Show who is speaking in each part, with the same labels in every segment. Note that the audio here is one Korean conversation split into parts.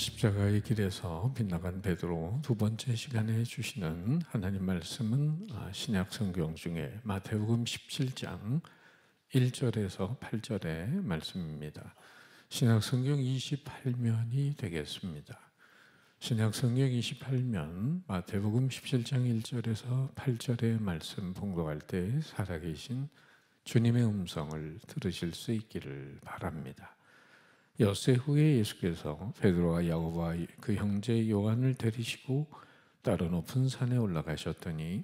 Speaker 1: 십자가의 길에서 빗나간 베드로 두 번째 시간에 주시는 하나님 말씀은 신약 성경 중에 마태복음 17장 1절에서 8절의 말씀입니다. 신약 성경 28면이 되겠습니다. 신약 성경 28면 마태복음 17장 1절에서 8절의 말씀 봉독할 때 살아계신 주님의 음성을 들으실 수 있기를 바랍니다. 엿새 후에 예수께서 베드로와 야고보와 그 형제 요한을 데리시고 따로 높은 산에 올라가셨더니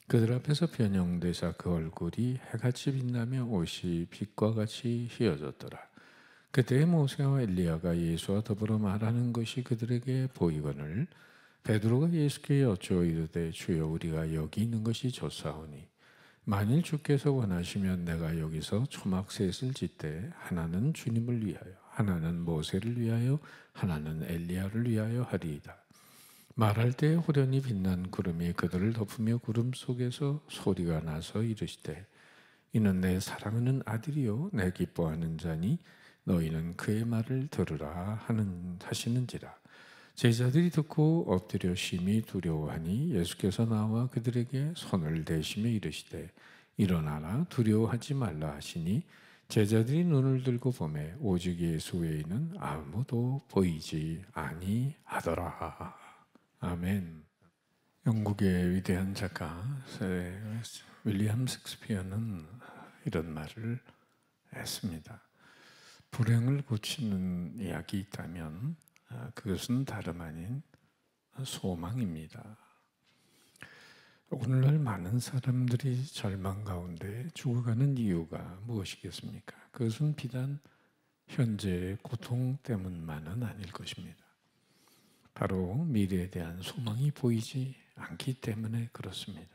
Speaker 1: 그들 앞에서 변형되사 그 얼굴이 해같이 빛나며 옷이 빛과 같이 휘어졌더라. 그때 모세와 엘리야가 예수와 더불어 말하는 것이 그들에게 보이거늘 베드로가 예수께 여쭈어 이르되 주여 우리가 여기 있는 것이 좋사오니 만일 주께서 원하시면 내가 여기서 초막 셋을 짓되 하나는 주님을 위하여 하나는 모세를 위하여 하나는 엘리야를 위하여 하리이다. 말할 때 호련히 빛난 구름이 그들을 덮으며 구름 속에서 소리가 나서 이르시되 이는 내 사랑하는 아들이요 내 기뻐하는 자니 너희는 그의 말을 들으라 하시는지라. 제자들이 듣고 엎드려 심히 두려워하니 예수께서 나와 그들에게 손을 대시며 이르시되 일어나라 두려워하지 말라 하시니 제자들이 눈을 들고 보매 오직 예수 외에는 아무도 보이지 아니하더라. 아멘. 영국의 위대한 작가 윌리엄 셰익스피어는 이런 말을 했습니다. 불행을 고치는 약이 있다면 그것은 다름 아닌 소망입니다. 오늘날 많은 사람들이 절망 가운데 죽어가는 이유가 무엇이겠습니까? 그것은 비단 현재의 고통 때문만은 아닐 것입니다. 바로 미래에 대한 소망이 보이지 않기 때문에 그렇습니다.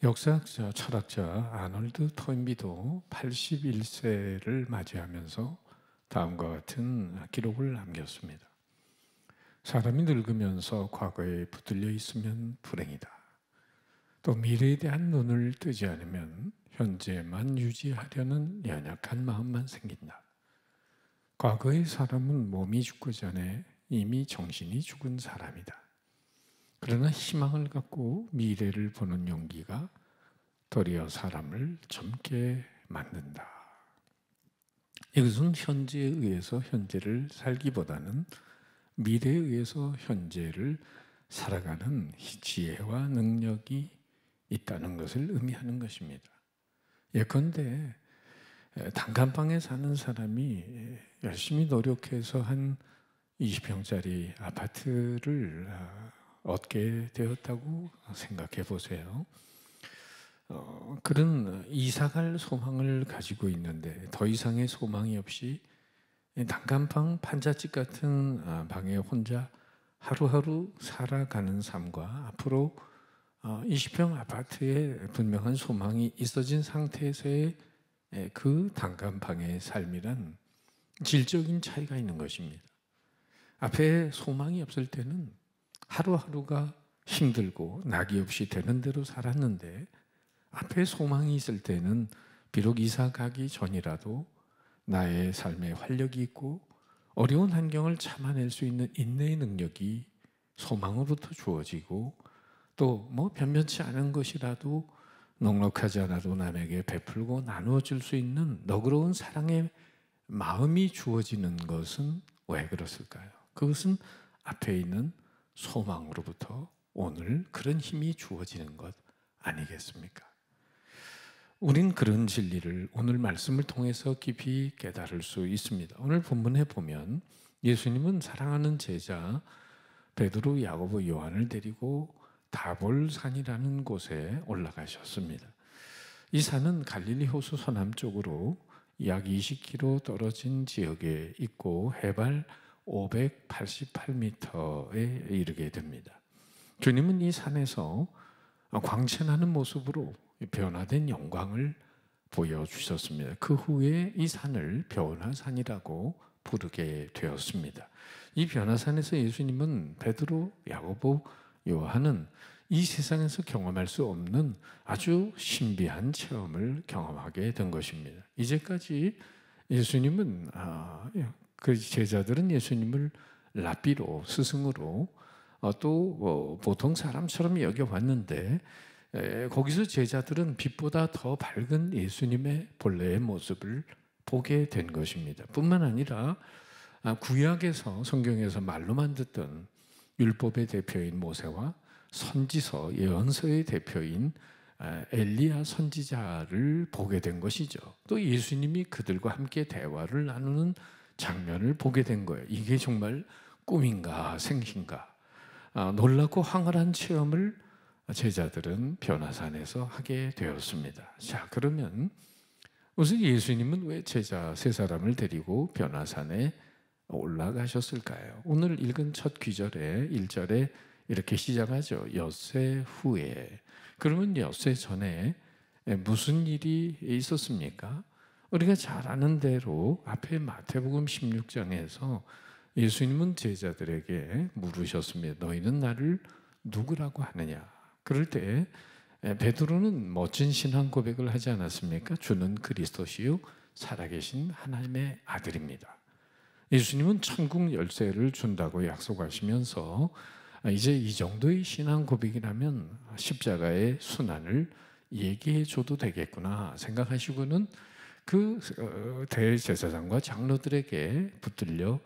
Speaker 1: 역사학자, 철학자 아놀드 토인비도 81세를 맞이하면서 다음과 같은 기록을 남겼습니다. 사람이 늙으면서 과거에 붙들려 있으면 불행이다. 또 미래에 대한 눈을 뜨지 않으면 현재만 유지하려는 연약한 마음만 생긴다. 과거의 사람은 몸이 죽기 전에 이미 정신이 죽은 사람이다. 그러나 희망을 갖고 미래를 보는 용기가 도리어 사람을 젊게 만든다. 이것은 현재에 의해서 현재를 살기보다는 미래에 의해서 현재를 살아가는 지혜와 능력이 있다는 것을 의미하는 것입니다. 예컨대 단칸방에 사는 사람이 열심히 노력해서 한 20평짜리 아파트를 얻게 되었다고 생각해 보세요. 그런 이사갈 소망을 가지고 있는데 더 이상의 소망이 없이 단칸방 판잣집 같은 방에 혼자 하루하루 살아가는 삶과 앞으로 20평 아파트에 분명한 소망이 있어진 상태에서의 그 단칸방의 삶이란 질적인 차이가 있는 것입니다. 앞에 소망이 없을 때는 하루하루가 힘들고 낙이 없이 되는 대로 살았는데 앞에 소망이 있을 때는 비록 이사 가기 전이라도 나의 삶에 활력이 있고 어려운 환경을 참아낼 수 있는 인내의 능력이 소망으로부터 주어지고 또 변변치 않은 것이라도 넉넉하지 않아도 남에게 베풀고 나누어 줄 수 있는 너그러운 사랑의 마음이 주어지는 것은 왜 그렇을까요? 그것은 앞에 있는 소망으로부터 오늘 그런 힘이 주어지는 것 아니겠습니까? 우린 그런 진리를 오늘 말씀을 통해서 깊이 깨달을 수 있습니다. 오늘 본문에 보면 예수님은 사랑하는 제자 베드로, 야고보, 요한을 데리고 다볼산이라는 곳에 올라가셨습니다. 이 산은 갈릴리 호수 서남쪽으로 약 20km 떨어진 지역에 있고 해발 588m에 이르게 됩니다. 주님은 이 산에서 광채나는 모습으로 변화된 영광을 보여주셨습니다. 그 후에 이 산을 변화산이라고 부르게 되었습니다. 이 변화산에서 예수님은 베드로, 야고보, 요한은 이 세상에서 경험할 수 없는 아주 신비한 체험을 경험하게 된 것입니다. 이제까지 예수님은 그 제자들은 예수님을 랍비로, 스승으로 또 보통 사람처럼 여겨왔는데, 거기서 제자들은 빛보다 더 밝은 예수님의 본래의 모습을 보게 된 것입니다. 뿐만 아니라 구약에서, 성경에서 말로만 듣던 율법의 대표인 모세와 선지서, 예언서의 대표인 엘리야 선지자를 보게 된 것이죠. 또 예수님이 그들과 함께 대화를 나누는 장면을 보게 된 거예요. 이게 정말 꿈인가 생신가, 놀랍고 황홀한 체험을 제자들은 변화산에서 하게 되었습니다. 자, 그러면 우선 예수님은 왜 제자 세 사람을 데리고 변화산에 올라가셨을까요? 오늘 읽은 첫 귀절에 1절에 이렇게 시작하죠. 엿새 후에. 그러면 엿새 전에 무슨 일이 있었습니까? 우리가 잘 아는 대로 앞에 마태복음 16장에서 예수님은 제자들에게 물으셨습니다. 너희는 나를 누구라고 하느냐? 그럴 때 베드로는 멋진 신앙 고백을 하지 않았습니까? 주는 그리스도시요 살아계신 하나님의 아들입니다. 예수님은 천국 열쇠를 준다고 약속하시면서 이제 이 정도의 신앙 고백이라면 십자가의 순환을 얘기해 줘도 되겠구나 생각하시고는 그 대제사장과 장로들에게 붙들려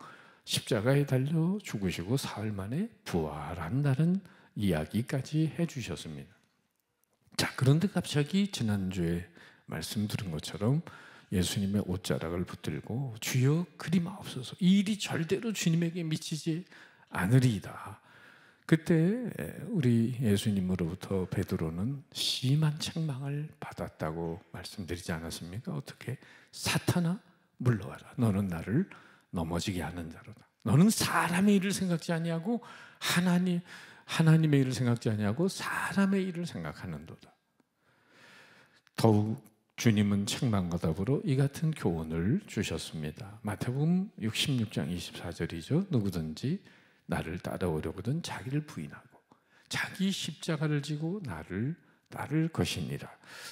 Speaker 1: 십자가에 달려 죽으시고 사흘 만에 부활한다는 이야기까지 해주셨습니다. 자, 그런데 갑자기 지난주에 말씀 들은 것처럼 예수님의 옷자락을 붙들고 주여 그리마옵소서, 이 일이 절대로 주님에게 미치지 않으리이다. 그때 우리 예수님으로부터 베드로는 심한 책망을 받았다고 말씀드리지 않았습니까? 어떻게? 사탄아 물러와라, 너는 나를 넘어지게 하는 자로다. 너는 사람의 일을 생각지 아니하고 하나님의 일을 생각지 아니하고 사람의 일을 생각하는도다. 더욱 주님은 책망과 더불어 이 같은 교훈을 주셨습니다. 마태복음 66장 24절이죠. 누구든지 나를 따라오려거든 자기를 부인하고 자기 십자가를 지고 나를 따를 것이니라.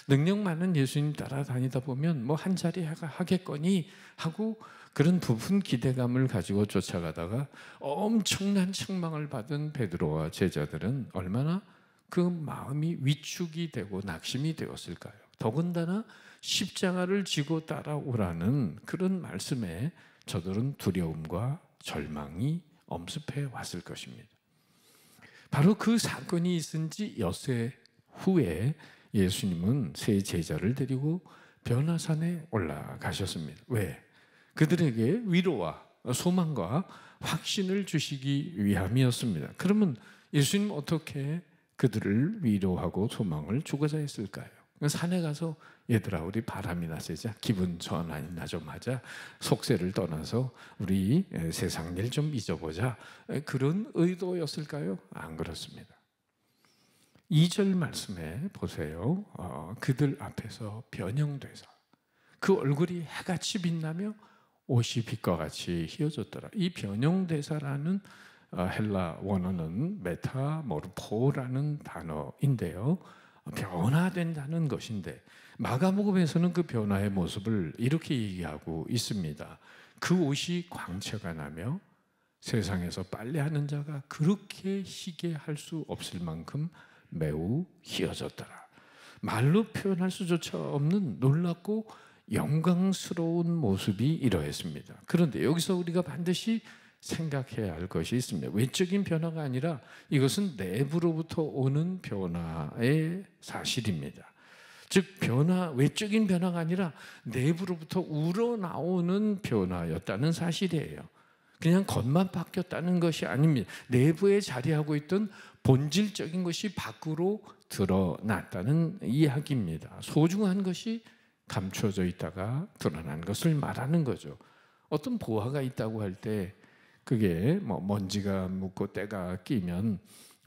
Speaker 1: 능력 많은 예수님 따라다니다 보면 뭐 한 자리 하겠거니 하고 그런 부푼 기대감을 가지고 쫓아가다가 엄청난 책망을 받은 베드로와 제자들은 얼마나 그 마음이 위축이 되고 낙심이 되었을까요? 더군다나 십자가를 지고 따라오라는 그런 말씀에 저들은 두려움과 절망이 엄습해 왔을 것입니다. 바로 그 사건이 있은 지 엿새 후에 예수님은 세 제자를 데리고 변화산에 올라가셨습니다. 왜? 그들에게 위로와 소망과 확신을 주시기 위함이었습니다. 그러면 예수님 어떻게 그들을 위로하고 소망을 주고자 했을까요? 산에 가서 얘들아 우리 바람이나 쐬자, 기분 전환이나 좀 하자, 속세를 떠나서 우리 세상 일 좀 잊어보자, 그런 의도였을까요? 안 그렇습니다. 2절 말씀에 보세요. 그들 앞에서 변형되사 그 얼굴이 해같이 빛나며 옷이 빛과 같이 휘어졌더라. 이 변형되사라는 헬라 원어는 메타모르포라는 단어인데요, 변화된다는 것인데 마가복음에서는 그 변화의 모습을 이렇게 얘기하고 있습니다. 그 옷이 광채가 나며 세상에서 빨래하는 자가 그렇게 희게 할 수 없을 만큼 매우 희어졌더라. 말로 표현할 수조차 없는 놀랍고 영광스러운 모습이 이러했습니다. 그런데 여기서 우리가 반드시 생각해야 할 것이 있습니다. 외적인 변화가 아니라 이것은 내부로부터 오는 변화의 사실입니다. 즉 외적인 변화가 아니라 내부로부터 우러나오는 변화였다는 사실이에요. 그냥 겉만 바뀌었다는 것이 아닙니다. 내부에 자리하고 있던 본질적인 것이 밖으로 드러났다는 이야기입니다. 소중한 것이 감춰져 있다가 드러난 것을 말하는 거죠. 어떤 보화가 있다고 할 때 그게 뭐 먼지가 묻고 때가 끼면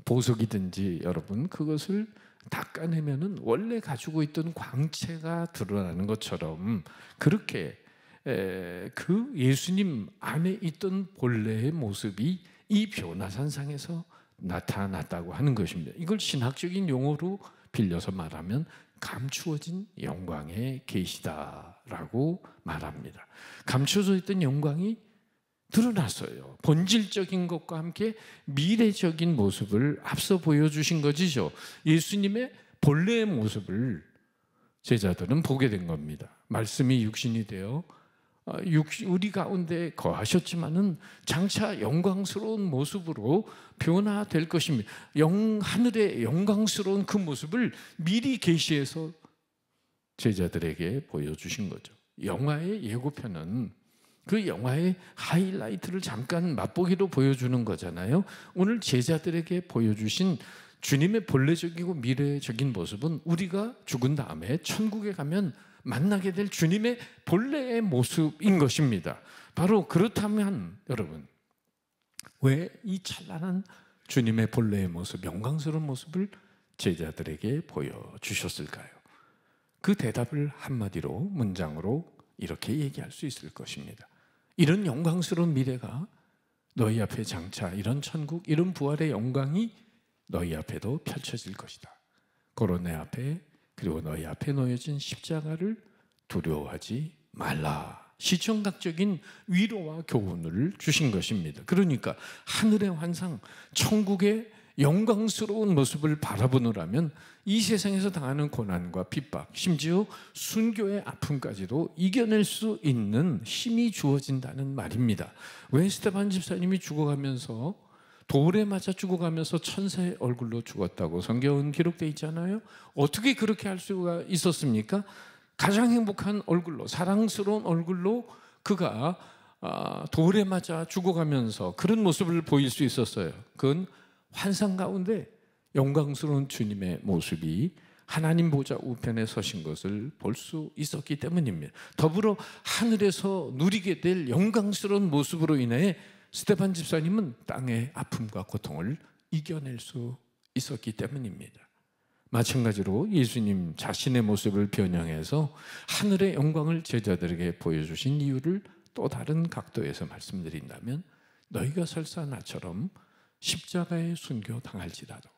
Speaker 1: 보석이든지 여러분 그것을 닦아내면은 원래 가지고 있던 광채가 드러나는 것처럼 그렇게 그 예수님 안에 있던 본래의 모습이 이 변화산상에서 나타났다고 하는 것입니다. 이걸 신학적인 용어로 빌려서 말하면 감추어진 영광의 계시다라고 말합니다. 감춰져 있던 영광이 드러났어요. 본질적인 것과 함께 미래적인 모습을 앞서 보여주신 것이죠. 예수님의 본래의 모습을 제자들은 보게 된 겁니다. 말씀이 육신이 되어 우리 가운데 거하셨지만은 장차 영광스러운 모습으로 변화될 것입니다. 하늘의 영광스러운 그 모습을 미리 계시해서 제자들에게 보여주신 거죠. 영화의 예고편은 그 영화의 하이라이트를 잠깐 맛보기로 보여주는 거잖아요. 오늘 제자들에게 보여주신 주님의 본래적이고 미래적인 모습은 우리가 죽은 다음에 천국에 가면 만나게 될 주님의 본래의 모습인 것입니다. 바로 그렇다면 여러분, 왜 이 찬란한 주님의 본래의 모습, 영광스러운 모습을 제자들에게 보여주셨을까요? 그 대답을 한마디로, 문장으로 이렇게 얘기할 수 있을 것입니다. 이런 영광스러운 미래가 너희 앞에 장차, 이런 천국, 이런 부활의 영광이 너희 앞에도 펼쳐질 것이다. 고로 내 앞에, 그리고 너희 앞에 놓여진 십자가를 두려워하지 말라. 시청각적인 위로와 교훈을 주신 것입니다. 그러니까 하늘의 환상, 천국의 영광스러운 모습을 바라보느라면 이 세상에서 당하는 고난과 핍박, 심지어 순교의 아픔까지도 이겨낼 수 있는 힘이 주어진다는 말입니다. 왜 스데반 집사님이 죽어가면서, 돌에 맞아 죽어가면서 천사의 얼굴로 죽었다고 성경은 기록되어 있잖아요. 어떻게 그렇게 할 수가 있었습니까? 가장 행복한 얼굴로, 사랑스러운 얼굴로 그가 돌에 맞아 죽어가면서 그런 모습을 보일 수 있었어요. 그건 환상 가운데 영광스러운 주님의 모습이 하나님 보좌 우편에 서신 것을 볼 수 있었기 때문입니다. 더불어 하늘에서 누리게 될 영광스러운 모습으로 인해 스데반 집사님은 땅의 아픔과 고통을 이겨낼 수 있었기 때문입니다. 마찬가지로 예수님 자신의 모습을 변형해서 하늘의 영광을 제자들에게 보여주신 이유를 또 다른 각도에서 말씀드린다면, 너희가 설사 나처럼 십자가에 순교 당할지라도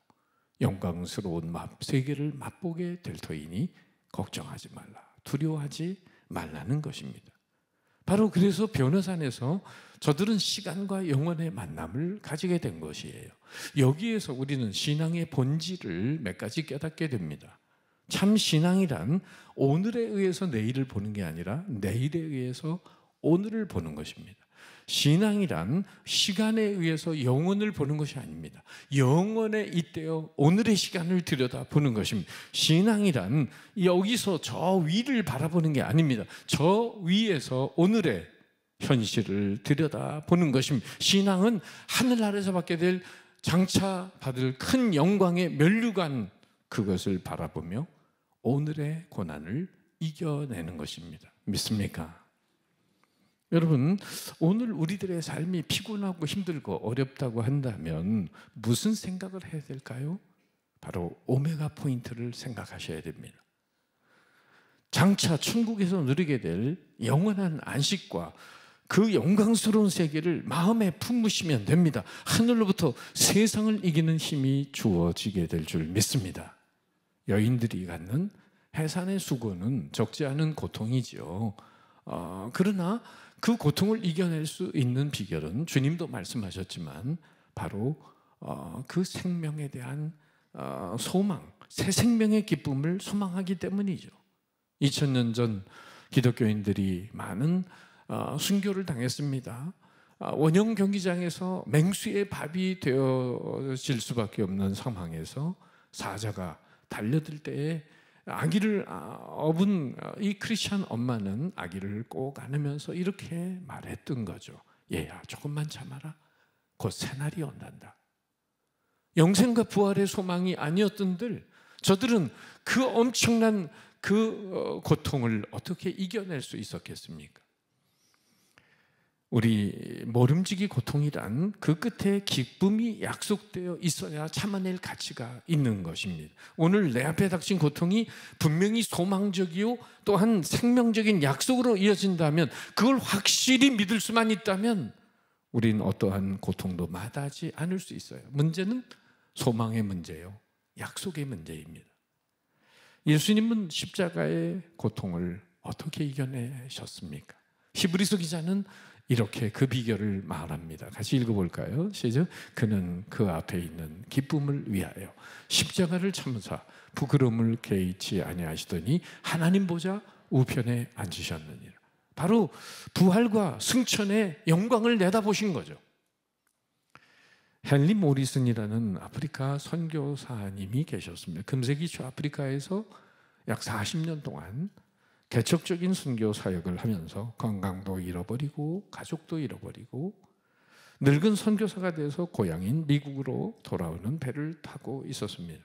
Speaker 1: 영광스러운 세계를 맛보게 될 터이니 걱정하지 말라, 두려워하지 말라는 것입니다. 바로 그래서 변호산에서 저들은 시간과 영원의 만남을 가지게 된 것이에요. 여기에서 우리는 신앙의 본질을 몇 가지 깨닫게 됩니다. 참 신앙이란 오늘에 의해서 내일을 보는 게 아니라 내일에 의해서 오늘을 보는 것입니다. 신앙이란 시간에 의해서 영혼을 보는 것이 아닙니다. 영혼에 잇대어 오늘의 시간을 들여다보는 것입니다. 신앙이란 여기서 저 위를 바라보는 게 아닙니다. 저 위에서 오늘의 현실을 들여다보는 것입니다. 신앙은 하늘 아래서 받게 될 장차 받을 큰 영광의 면류관, 그것을 바라보며 오늘의 고난을 이겨내는 것입니다. 믿습니까? 여러분, 오늘 우리들의 삶이 피곤하고 힘들고 어렵다고 한다면 무슨 생각을 해야 될까요? 바로 오메가 포인트를 생각하셔야 됩니다. 장차 천국에서 누리게 될 영원한 안식과 그 영광스러운 세계를 마음에 품으시면 됩니다. 하늘로부터 세상을 이기는 힘이 주어지게 될 줄 믿습니다. 여인들이 갖는 해산의 수고는 적지 않은 고통이지요. 그러나 그 고통을 이겨낼 수 있는 비결은 주님도 말씀하셨지만 바로 그 생명에 대한 소망, 새 생명의 기쁨을 소망하기 때문이죠. 2000년 전 기독교인들이 많은 순교를 당했습니다. 원형 경기장에서 맹수의 밥이 되어질 수밖에 없는 상황에서 사자가 달려들 때에 아기를 업은 이 크리스찬 엄마는 아기를 꼭 안으면서 이렇게 말했던 거죠. 얘야, 조금만 참아라. 곧 새날이 온단다. 영생과 부활의 소망이 아니었던들 저들은 그 엄청난 그 고통을 어떻게 이겨낼 수 있었겠습니까? 우리 모름지기 고통이란 그 끝에 기쁨이 약속되어 있어야 참아낼 가치가 있는 것입니다. 오늘 내 앞에 닥친 고통이 분명히 소망적이요 또한 생명적인 약속으로 이어진다면, 그걸 확실히 믿을 수만 있다면 우리는 어떠한 고통도 마다하지 않을 수 있어요. 문제는 소망의 문제요, 약속의 문제입니다. 예수님은 십자가의 고통을 어떻게 이겨내셨습니까? 히브리서 기자는 이렇게 그 비결을 말합니다. 같이 읽어볼까요? 시작. 그는 그 앞에 있는 기쁨을 위하여 십자가를 참으사 부끄러움을 개의치 아니하시더니 하나님 보좌 우편에 앉으셨느니라. 바로 부활과 승천의 영광을 내다보신 거죠. 헨리 모리슨이라는 아프리카 선교사님이 계셨습니다. 금세기 초 아프리카에서 약 40년 동안 개척적인 선교 사역을 하면서 건강도 잃어버리고 가족도 잃어버리고 늙은 선교사가 돼서 고향인 미국으로 돌아오는 배를 타고 있었습니다.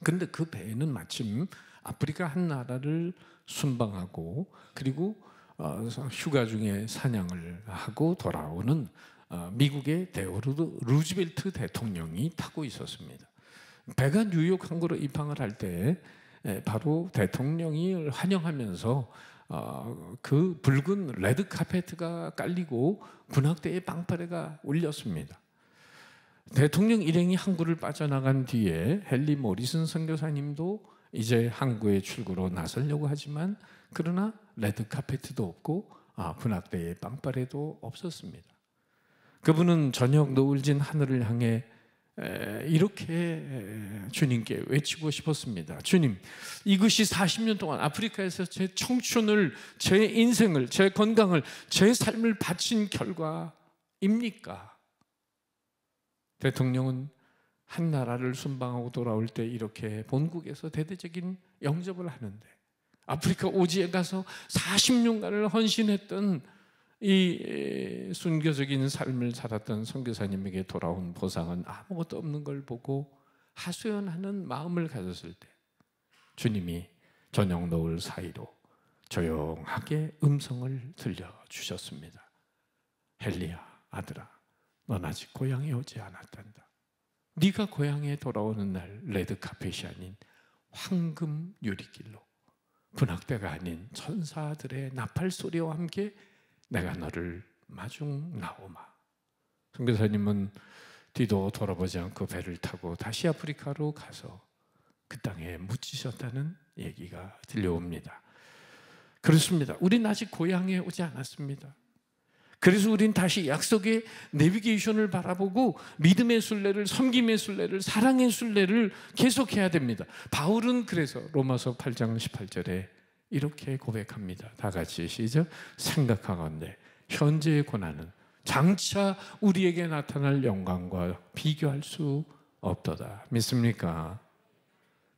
Speaker 1: 그런데 그 배에는 마침 아프리카 한 나라를 순방하고 그리고 휴가 중에 사냥을 하고 돌아오는 미국의 데오르드 루즈벨트 대통령이 타고 있었습니다. 배가 뉴욕 항구로 입항을 할 때 바로 대통령이 환영하면서 그 붉은 레드 카페트가 깔리고 군악대의 빵빠레가 울렸습니다. 대통령 일행이 항구를 빠져나간 뒤에 헨리 모리슨 선교사님도 이제 항구의 출구로 나서려고 하지만 그러나 레드 카페트도 없고 군악대의 빵빠레도 없었습니다. 그분은 저녁 노을진 하늘을 향해 이렇게 주님께 외치고 싶었습니다. 주님, 이것이 40년 동안 아프리카에서 제 청춘을, 제 인생을, 제 건강을, 제 삶을 바친 결과입니까? 대통령은 한 나라를 순방하고 돌아올 때 이렇게 본국에서 대대적인 영접을 하는데 아프리카 오지에 가서 40년간을 헌신했던 이 순교적인 삶을 살았던 선교사님에게 돌아온 보상은 아무것도 없는 걸 보고 하소연하는 마음을 가졌을 때 주님이 저녁 노을 사이로 조용하게 음성을 들려주셨습니다. 헨리야, 아들아, 넌 아직 고향에 오지 않았단다. 네가 고향에 돌아오는 날 레드카펫이 아닌 황금 유리길로 군악대가 아닌 천사들의 나팔 소리와 함께 내가 너를 마중 나오마. 선교사님은 뒤도 돌아보지 않고 배를 타고 다시 아프리카로 가서 그 땅에 묻히셨다는 얘기가 들려옵니다. 그렇습니다. 우린 아직 고향에 오지 않았습니다. 그래서 우린 다시 약속의 내비게이션을 바라보고 믿음의 순례를, 섬김의 순례를, 사랑의 순례를 계속해야 됩니다. 바울은 그래서 로마서 8장 18절에 이렇게 고백합니다. 다 같이 시작. 생각하건대 현재의 고난은 장차 우리에게 나타날 영광과 비교할 수 없도다. 믿습니까?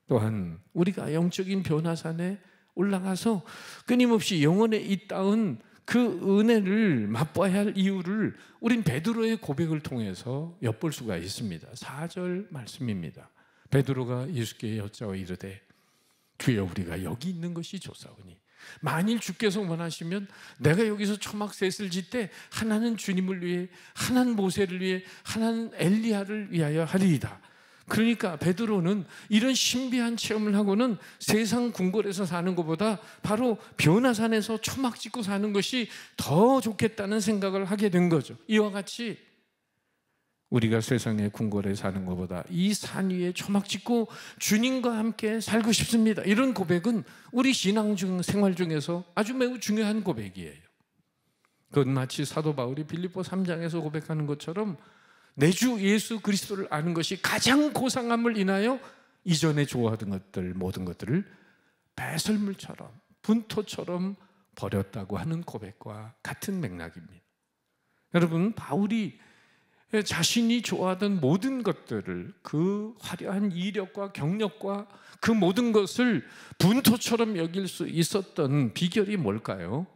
Speaker 1: 또한 우리가 영적인 변화산에 올라가서 끊임없이 영혼에 잇따은 그 은혜를 맛봐야 할 이유를 우린 베드로의 고백을 통해서 엿볼 수가 있습니다. 4절 말씀입니다. 베드로가 예수께 여짜와 이르되 주여, 우리가 여기 있는 것이 좋사오니 만일 주께서 원하시면 내가 여기서 초막셋을 짓되 하나는 주님을 위해, 하나는 모세를 위해, 하나는 엘리야를 위하여 하리이다. 그러니까 베드로는 이런 신비한 체험을 하고는 세상 궁궐에서 사는 것보다 바로 변화산에서 초막 짓고 사는 것이 더 좋겠다는 생각을 하게 된 거죠. 이와 같이 우리가 세상의 궁궐에 사는 것보다 이 산 위에 초막 짓고 주님과 함께 살고 싶습니다. 이런 고백은 우리 신앙 생활 중에서 아주 매우 중요한 고백이에요. 그건 마치 사도 바울이 빌립보 3장에서 고백하는 것처럼 내 주 예수 그리스도를 아는 것이 가장 고상함을 인하여 이전에 좋아하던 것들, 모든 것들을 배설물처럼, 분토처럼 버렸다고 하는 고백과 같은 맥락입니다. 여러분, 바울이 자신이 좋아하던 모든 것들을, 그 화려한 이력과 경력과 그 모든 것을 분토처럼 여길 수 있었던 비결이 뭘까요?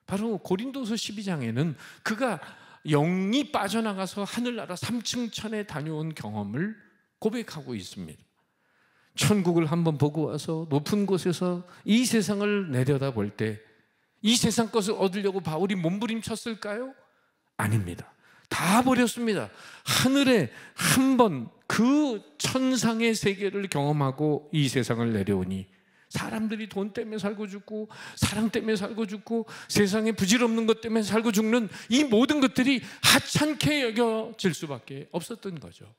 Speaker 1: 바로 고린도서 12장에는 그가 영이 빠져나가서 하늘나라 3층 천에 다녀온 경험을 고백하고 있습니다. 천국을 한번 보고 와서 높은 곳에서 이 세상을 내려다볼 때 이 세상 것을 얻으려고 바울이 몸부림쳤을까요? 아닙니다. 다 버렸습니다. 하늘에 한 번 그 천상의 세계를 경험하고 이 세상을 내려오니 사람들이 돈 때문에 살고 죽고 사랑 때문에 살고 죽고 세상에 부질없는 것 때문에 살고 죽는 이 모든 것들이 하찮게 여겨질 수밖에 없었던 거죠.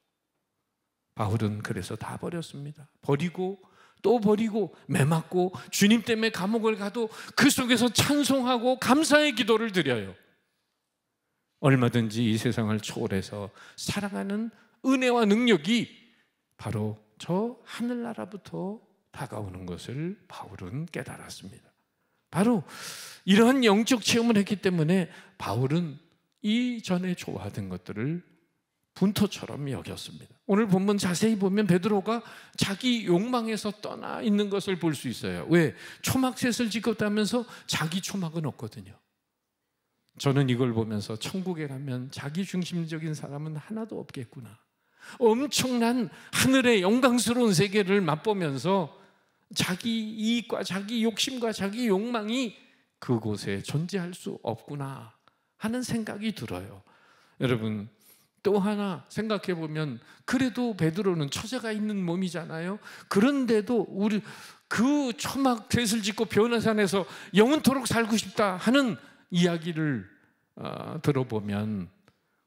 Speaker 1: 바울은 그래서 다 버렸습니다. 버리고 또 버리고 매맞고 주님 때문에 감옥을 가도 그 속에서 찬송하고 감사의 기도를 드려요. 얼마든지 이 세상을 초월해서 사랑하는 은혜와 능력이 바로 저 하늘나라부터 다가오는 것을 바울은 깨달았습니다. 바로 이러한 영적 체험을 했기 때문에 바울은 이전에 좋아하던 것들을 분토처럼 여겼습니다. 오늘 본문 자세히 보면 베드로가 자기 욕망에서 떠나 있는 것을 볼 수 있어요. 왜? 초막셋을 지켰다면서 자기 초막은 없거든요. 저는 이걸 보면서 천국에 가면 자기 중심적인 사람은 하나도 없겠구나. 엄청난 하늘의 영광스러운 세계를 맛보면서 자기 이익과 자기 욕심과 자기 욕망이 그곳에 존재할 수 없구나 하는 생각이 들어요. 여러분, 또 하나 생각해 보면 그래도 베드로는 처자가 있는 몸이잖아요. 그런데도 우리 그 초막셋을 짓고 변화산에서 영원토록 살고 싶다 하는 이야기를 들어보면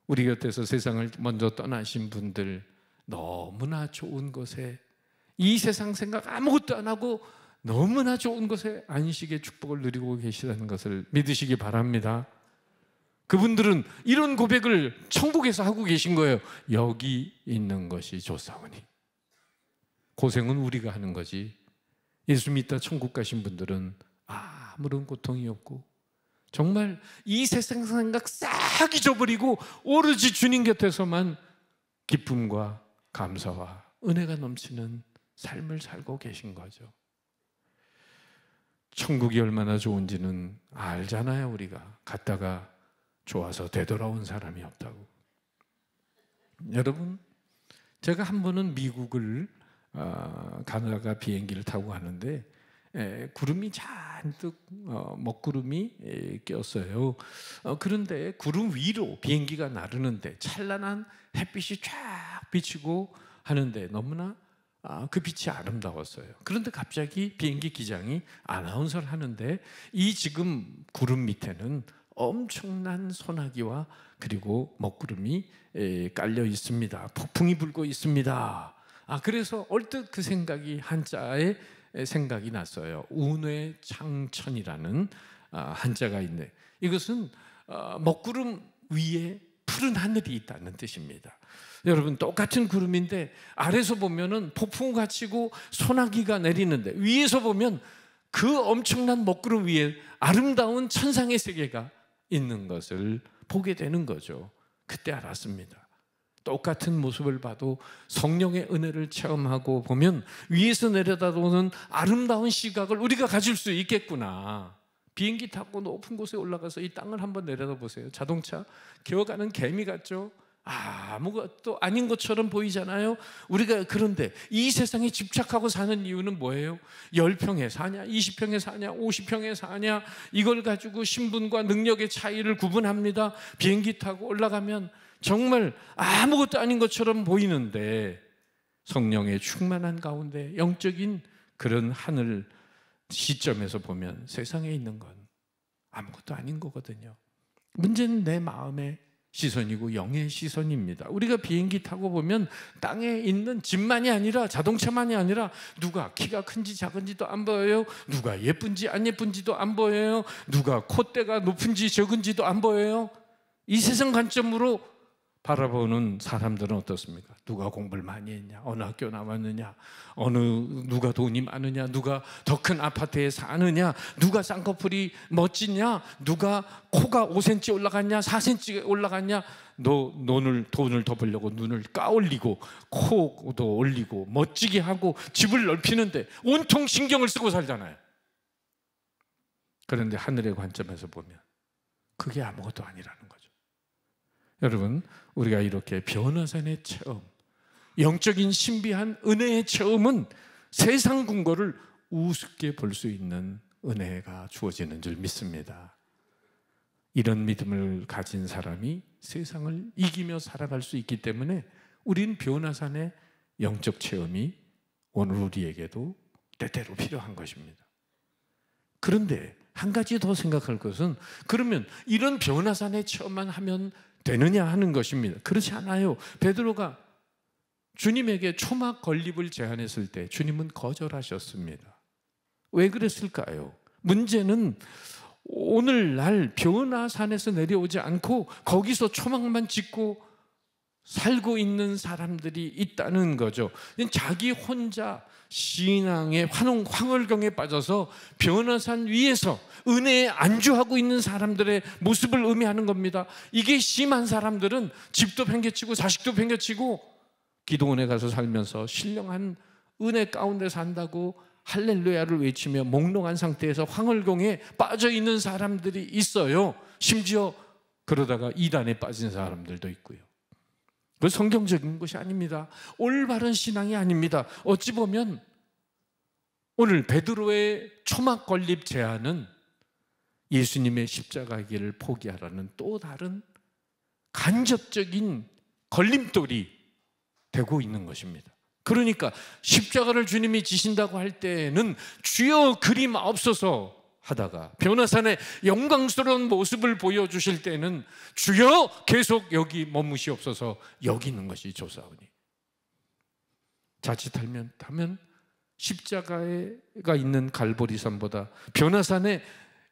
Speaker 1: 우리 곁에서 세상을 먼저 떠나신 분들 너무나 좋은 곳에 이 세상 생각 아무것도 안 하고 너무나 좋은 곳에 안식의 축복을 누리고 계시다는 것을 믿으시기 바랍니다. 그분들은 이런 고백을 천국에서 하고 계신 거예요. 여기 있는 것이 좋사오니. 고생은 우리가 하는 거지. 예수 믿다 천국 가신 분들은 아무런 고통이 없고 정말 이 세상 생각 싹 잊어버리고 오로지 주님 곁에서만 기쁨과 감사와 은혜가 넘치는 삶을 살고 계신 거죠. 천국이 얼마나 좋은지는 알잖아요. 우리가 갔다가 좋아서 되돌아온 사람이 없다고. 여러분, 제가 한 번은 미국을 가다가 비행기를 타고 가는데 구름이 잔뜩 먹구름이 꼈어요. 그런데 구름 위로 비행기가 나르는데 찬란한 햇빛이 쫙 비치고 하는데 너무나 그 빛이 아름다웠어요. 그런데 갑자기 비행기 기장이 아나운서를 하는데 이 지금 구름 밑에는 엄청난 소나기와 그리고 먹구름이 깔려 있습니다. 폭풍이 불고 있습니다. 그래서 얼뜻 그 생각이 한자의 생각이 났어요. 운회창천이라는 한자가 있네. 이것은 먹구름 위에 푸른 하늘이 있다는 뜻입니다. 여러분, 똑같은 구름인데 아래서 보면은 폭풍우가 치고 소나기가 내리는데 위에서 보면 그 엄청난 먹구름 위에 아름다운 천상의 세계가 있는 것을 보게 되는 거죠. 그때 알았습니다. 똑같은 모습을 봐도 성령의 은혜를 체험하고 보면 위에서 내려다보는 아름다운 시각을 우리가 가질 수 있겠구나. 비행기 타고 높은 곳에 올라가서 이 땅을 한번 내려다보세요. 자동차 기어가는 개미 같죠? 아무것도 아닌 것처럼 보이잖아요. 우리가 그런데 이 세상에 집착하고 사는 이유는 뭐예요? 10평에 사냐, 20평에 사냐, 50평에 사냐, 이걸 가지고 신분과 능력의 차이를 구분합니다. 비행기 타고 올라가면 정말 아무것도 아닌 것처럼 보이는데 성령의 충만한 가운데 영적인 그런 하늘 시점에서 보면 세상에 있는 건 아무것도 아닌 거거든요. 문제는 내 마음의 시선이고 영의 시선입니다. 우리가 비행기 타고 보면 땅에 있는 집만이 아니라 자동차만이 아니라 누가 키가 큰지 작은지도 안 보여요. 누가 예쁜지 안 예쁜지도 안 보여요. 누가 콧대가 높은지 적은지도 안 보여요. 이 세상 관점으로 바라보는 사람들은 어떻습니까? 누가 공부를 많이 했냐? 어느 학교 나왔느냐? 누가 돈이 많으냐? 누가 더 큰 아파트에 사느냐? 누가 쌍꺼풀이 멋지냐? 누가 코가 5cm 올라갔냐? 4cm 올라갔냐? 돈을 더 벌려고 눈을 까올리고 코도 올리고 멋지게 하고 집을 넓히는데 온통 신경을 쓰고 살잖아요. 그런데 하늘의 관점에서 보면 그게 아무것도 아니라는 거죠. 여러분, 우리가 이렇게 변화산의 체험, 영적인 신비한 은혜의 체험은 세상 궁궐을 우습게 볼 수 있는 은혜가 주어지는 줄 믿습니다. 이런 믿음을 가진 사람이 세상을 이기며 살아갈 수 있기 때문에 우린 변화산의 영적 체험이 오늘 우리에게도 때때로 필요한 것입니다. 그런데 한 가지 더 생각할 것은, 그러면 이런 변화산의 체험만 하면 되느냐 하는 것입니다. 그렇지 않아요. 베드로가 주님에게 초막 건립을 제안했을 때 주님은 거절하셨습니다. 왜 그랬을까요? 문제는 오늘날 변화산에서 내려오지 않고 거기서 초막만 짓고 살고 있는 사람들이 있다는 거죠. 자기 혼자 신앙의 황홀경에 빠져서 변화산 위에서 은혜에 안주하고 있는 사람들의 모습을 의미하는 겁니다. 이게 심한 사람들은 집도 팽개치고 자식도 팽개치고 기도원에 가서 살면서 신령한 은혜 가운데 산다고 할렐루야를 외치며 몽롱한 상태에서 황홀경에 빠져 있는 사람들이 있어요. 심지어 그러다가 이단에 빠진 사람들도 있고요. 그 성경적인 것이 아닙니다. 올바른 신앙이 아닙니다. 어찌 보면 오늘 베드로의 초막 건립 제안은 예수님의 십자가 길을 포기하라는 또 다른 간접적인 걸림돌이 되고 있는 것입니다. 그러니까 십자가를 주님이 지신다고 할 때는 주여 그리마옵소서 하다가 변화산의 영광스러운 모습을 보여주실 때는 주여 계속 여기 머무시옵소서 여기는 것이 조사오니, 자칫하면 십자가가 있는 갈보리산보다 변화산의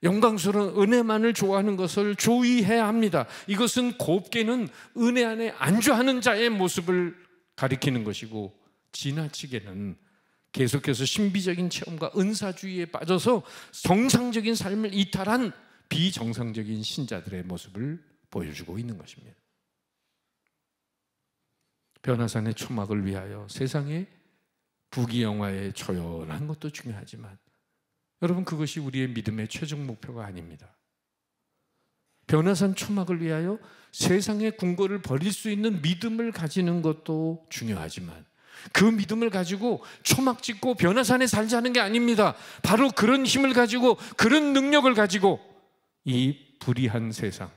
Speaker 1: 영광스러운 은혜만을 좋아하는 것을 조의해야 합니다. 이것은 곱게는 은혜 안에 안주하는 자의 모습을 가리키는 것이고, 지나치게는 계속해서 신비적인 체험과 은사주의에 빠져서 정상적인 삶을 이탈한 비정상적인 신자들의 모습을 보여주고 있는 것입니다. 변화산의 초막을 위하여 세상의 부귀영화에 초연한 것도 중요하지만 여러분, 그것이 우리의 믿음의 최종 목표가 아닙니다. 변화산 초막을 위하여 세상의 궁궐을 버릴 수 있는 믿음을 가지는 것도 중요하지만 그 믿음을 가지고 초막 짓고 변화산에 살자는 게 아닙니다. 바로 그런 힘을 가지고, 그런 능력을 가지고 이 불의한 세상,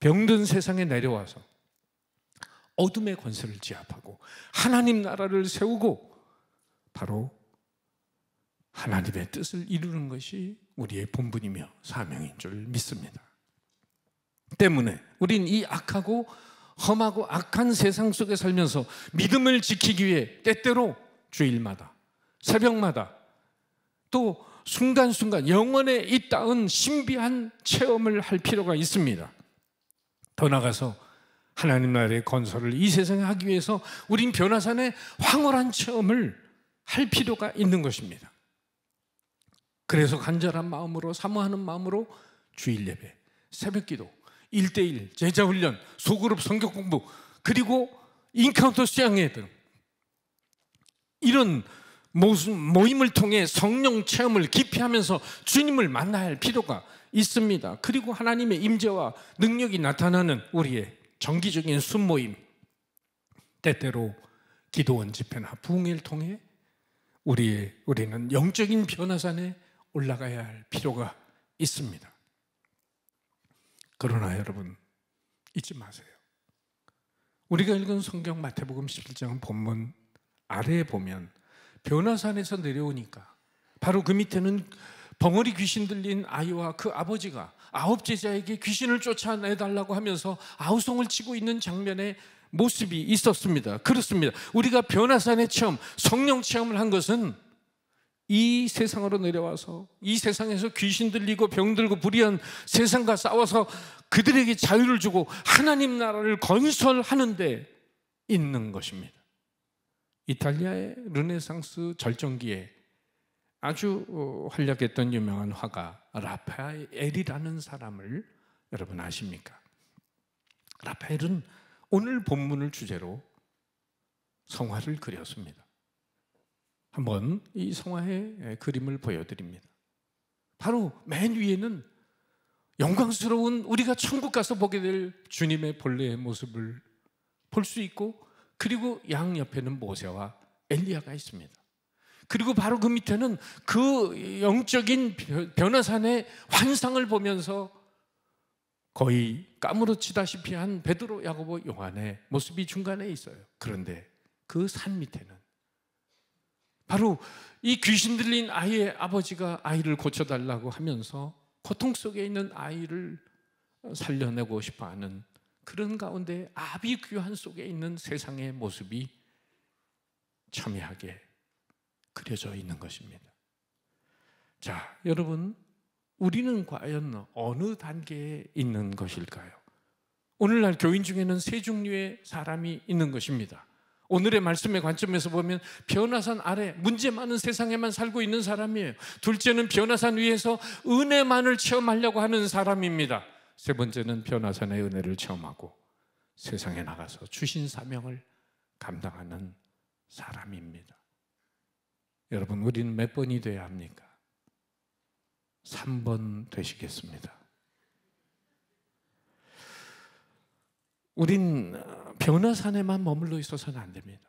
Speaker 1: 병든 세상에 내려와서 어둠의 권세를 제압하고 하나님 나라를 세우고 바로 하나님의 뜻을 이루는 것이 우리의 본분이며 사명인 줄 믿습니다. 때문에 우린 이 악하고 험하고 악한 세상 속에 살면서 믿음을 지키기 위해 때때로 주일마다, 새벽마다, 또 순간순간 영혼에 잇닿은 신비한 체험을 할 필요가 있습니다. 더 나아가서 하나님 나라의 건설을 이 세상에 하기 위해서 우린 변화산의 황홀한 체험을 할 필요가 있는 것입니다. 그래서 간절한 마음으로, 사모하는 마음으로 주일 예배, 새벽 기도, 1:1 제자훈련, 소그룹 성경 공부, 그리고 인카운터 수양회 등 이런 모임을 통해 성령 체험을 깊이 하면서 주님을 만나야 할 필요가 있습니다. 그리고 하나님의 임재와 능력이 나타나는 우리의 정기적인 순모임, 때때로 기도원 집회나 부흥회를 통해 우리는 영적인 변화산에 올라가야 할 필요가 있습니다. 그러나 여러분, 잊지 마세요. 우리가 읽은 성경 마태복음 11장 본문 아래에 보면 변화산에서 내려오니까 바로 그 밑에는 벙어리 귀신 들린 아이와 그 아버지가 9 제자에게 귀신을 쫓아내달라고 하면서 아우성을 치고 있는 장면의 모습이 있었습니다. 그렇습니다. 우리가 변화산의 체험, 성령 체험을 한 것은 이 세상으로 내려와서 이 세상에서 귀신 들리고 병들고 불의한 세상과 싸워서 그들에게 자유를 주고 하나님 나라를 건설하는 데 있는 것입니다. 이탈리아의 르네상스 절정기에 아주 활약했던 유명한 화가 라파엘이라는 사람을 여러분 아십니까? 라파엘은 오늘 본문을 주제로 성화를 그렸습니다. 한번 이 성화의 그림을 보여드립니다. 바로 맨 위에는 영광스러운 우리가 천국 가서 보게 될 주님의 본래의 모습을 볼 수 있고, 그리고 양 옆에는 모세와 엘리야가 있습니다. 그리고 바로 그 밑에는 그 영적인 변화산의 환상을 보면서 거의 까무러치다시피 한 베드로, 야고보, 요한의 모습이 중간에 있어요. 그런데 그 산 밑에는 바로 이 귀신 들린 아이의 아버지가 아이를 고쳐달라고 하면서 고통 속에 있는 아이를 살려내고 싶어하는 그런 가운데 아비규환 속에 있는 세상의 모습이 첨예하게 그려져 있는 것입니다. 자, 여러분, 우리는 과연 어느 단계에 있는 것일까요? 오늘날 교인 중에는 세 종류의 사람이 있는 것입니다. 오늘의 말씀의 관점에서 보면 변화산 아래 문제 많은 세상에만 살고 있는 사람이에요. 둘째는 변화산 위에서 은혜만을 체험하려고 하는 사람입니다. 세 번째는 변화산의 은혜를 체험하고 세상에 나가서 주신 사명을 감당하는 사람입니다. 여러분, 우리는 몇 번이 돼야 합니까? 3번 되시겠습니다. 우린 변화산에만 머물러 있어서는 안 됩니다.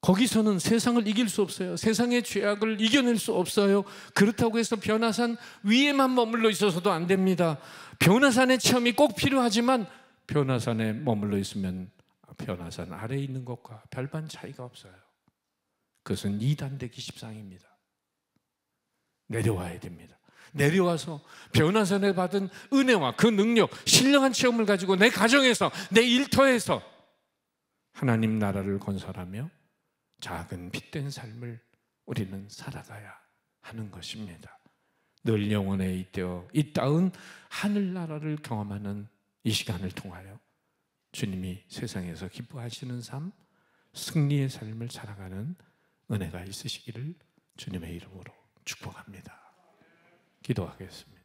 Speaker 1: 거기서는 세상을 이길 수 없어요. 세상의 죄악을 이겨낼 수 없어요. 그렇다고 해서 변화산 위에만 머물러 있어서도 안 됩니다. 변화산의 체험이 꼭 필요하지만 변화산에 머물러 있으면 변화산 아래에 있는 것과 별반 차이가 없어요. 그것은 2단 되기 십상입니다. 내려와야 됩니다. 내려와서 변화산에 받은 은혜와 그 능력, 신령한 체험을 가지고 내 가정에서, 내 일터에서 하나님 나라를 건설하며 작은 빛된 삶을 우리는 살아가야 하는 것입니다. 늘 영원에 잇대어 잇따은 하늘나라를 경험하는 이 시간을 통하여 주님이 세상에서 기뻐하시는 삶, 승리의 삶을 살아가는 은혜가 있으시기를 주님의 이름으로 축복합니다. 기도하겠습니다.